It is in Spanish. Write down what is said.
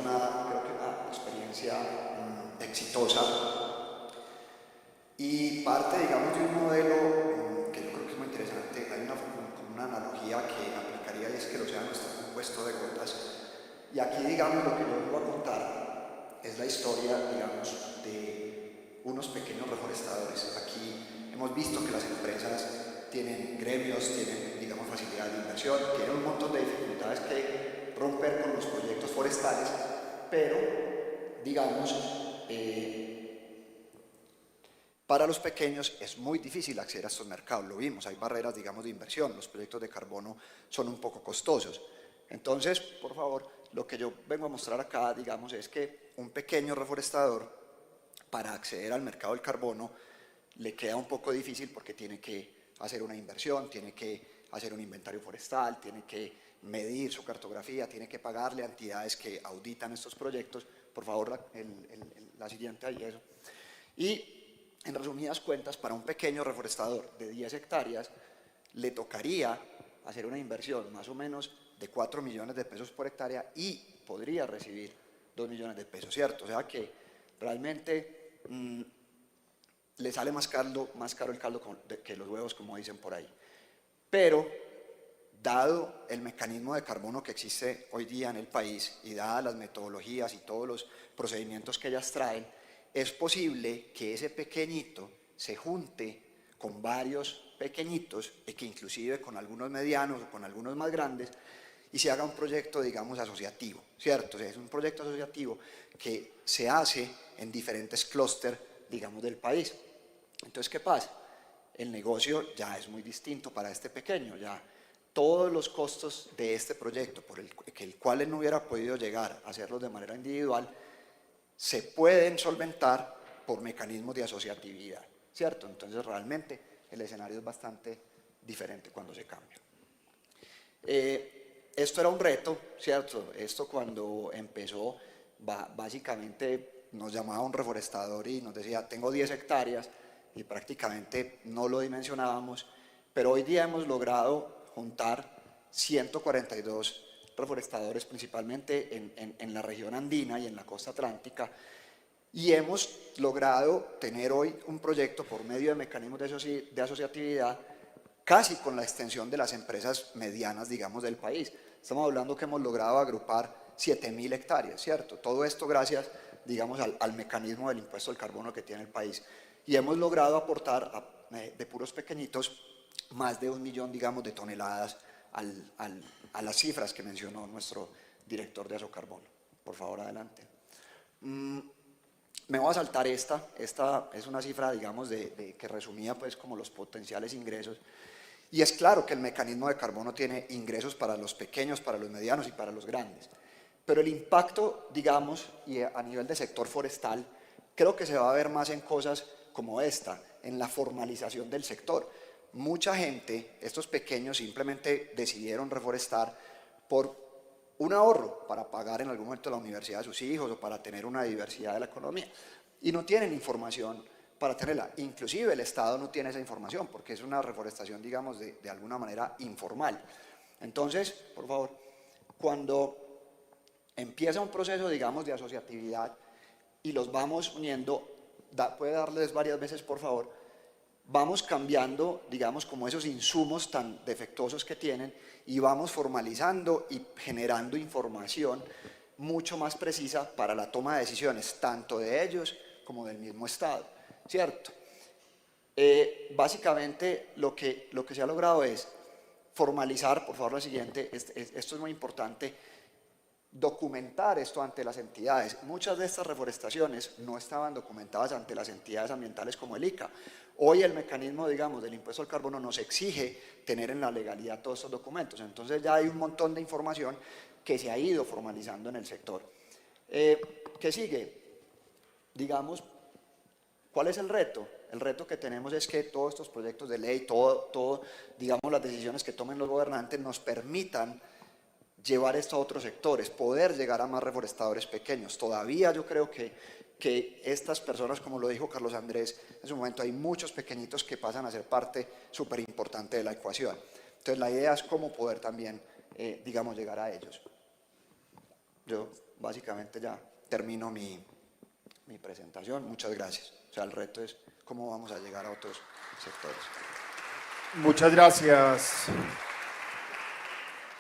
creo que una experiencia exitosa y parte, digamos, de un modelo que yo creo que es muy interesante. Hay una analogía que aplicaría y es que el océano está compuesto de gotas. Y aquí, digamos, lo que yo les voy a contar es la historia, digamos, de unos pequeños reforestadores. Aquí hemos visto que las empresas tienen gremios, tienen, digamos, facilidades de inversión, tienen un montón de dificultades que romper con los proyectos forestales, pero, digamos, para los pequeños es muy difícil acceder a estos mercados, lo vimos, hay barreras, digamos, de inversión, los proyectos de carbono son un poco costosos. Entonces, por favor, lo que yo vengo a mostrar acá, digamos, es que un pequeño reforestador, para acceder al mercado del carbono, le queda un poco difícil porque tiene que hacer una inversión, tiene que hacer un inventario forestal, tiene que medir su cartografía, tiene que pagarle a entidades que auditan estos proyectos. Por favor, la siguiente ahí, eso. Y en resumidas cuentas, para un pequeño reforestador de 10 hectáreas, le tocaría hacer una inversión más o menos de 4 millones de pesos por hectárea y podría recibir 2 millones de pesos, ¿cierto? O sea que realmente le sale más caro el caldo que los huevos, como dicen por ahí. Pero, dado el mecanismo de carbono que existe hoy día en el país y dadas las metodologías y todos los procedimientos que ellas traen, es posible que ese pequeñito se junte con varios pequeñitos y que inclusive con algunos medianos o con algunos más grandes y se haga un proyecto, digamos, asociativo, ¿cierto? O sea, es un proyecto asociativo que se hace en diferentes clústeres, digamos, del país. Entonces, ¿qué pasa? El negocio ya es muy distinto para este pequeño, ya todos los costos de este proyecto, por el cual él no hubiera podido llegar a hacerlos de manera individual, se pueden solventar por mecanismos de asociatividad, ¿cierto? Entonces realmente el escenario es bastante diferente cuando se cambia. Esto era un reto, ¿cierto? Esto cuando empezó, básicamente nos llamaba un reforestador y nos decía, tengo 10 hectáreas y prácticamente no lo dimensionábamos, pero hoy día hemos logrado juntar 142 reforestadores, principalmente en la región andina y en la costa atlántica, y hemos logrado tener hoy un proyecto por medio de mecanismos de asociatividad casi con la extensión de las empresas medianas, digamos, del país. Estamos hablando que hemos logrado agrupar 7.000 hectáreas, ¿cierto? Todo esto gracias, digamos, al mecanismo del impuesto al carbono que tiene el país. Y hemos logrado aportar de puros pequeñitos más de 1 millón, digamos, de toneladas a las cifras que mencionó nuestro director de Asocarbono. Por favor, adelante. Me voy a saltar esta es una cifra, digamos, que resumía pues como los potenciales ingresos. Y es claro que el mecanismo de carbono tiene ingresos para los pequeños, para los medianos y para los grandes. Pero el impacto, digamos, y a nivel de sector forestal, creo que se va a ver más en cosas como esta, en la formalización del sector. Mucha gente, estos pequeños, simplemente decidieron reforestar por un ahorro para pagar en algún momento la universidad de sus hijos o para tener una diversidad de la economía. Y no tienen información para tenerla. Inclusive el Estado no tiene esa información porque es una reforestación, digamos, de alguna manera informal. Entonces, por favor, cuando empieza un proceso, digamos, de asociatividad y los vamos uniendo, puede darles varias veces, por favor, vamos cambiando, digamos, como esos insumos tan defectuosos que tienen y vamos formalizando y generando información mucho más precisa para la toma de decisiones, tanto de ellos como del mismo Estado, ¿cierto? Básicamente lo que se ha logrado es formalizar, por favor la siguiente, esto es muy importante, documentar esto ante las entidades. Muchas de estas reforestaciones no estaban documentadas ante las entidades ambientales como el ICA. Hoy el mecanismo, digamos, del impuesto al carbono nos exige tener en la legalidad todos estos documentos. Entonces ya hay un montón de información que se ha ido formalizando en el sector. ¿Qué sigue? Digamos, ¿cuál es el reto? El reto que tenemos es que todos estos proyectos de ley, digamos, las decisiones que tomen los gobernantes nos permitan llevar esto a otros sectores, poder llegar a más reforestadores pequeños. Todavía yo creo que estas personas, como lo dijo Carlos Andrés, en su momento hay muchos pequeñitos que pasan a ser parte súper importante de la ecuación. Entonces la idea es cómo poder también, digamos, llegar a ellos. yo básicamente ya termino mi presentación. Muchas gracias. O sea, el reto es cómo vamos a llegar a otros sectores. Muchas gracias.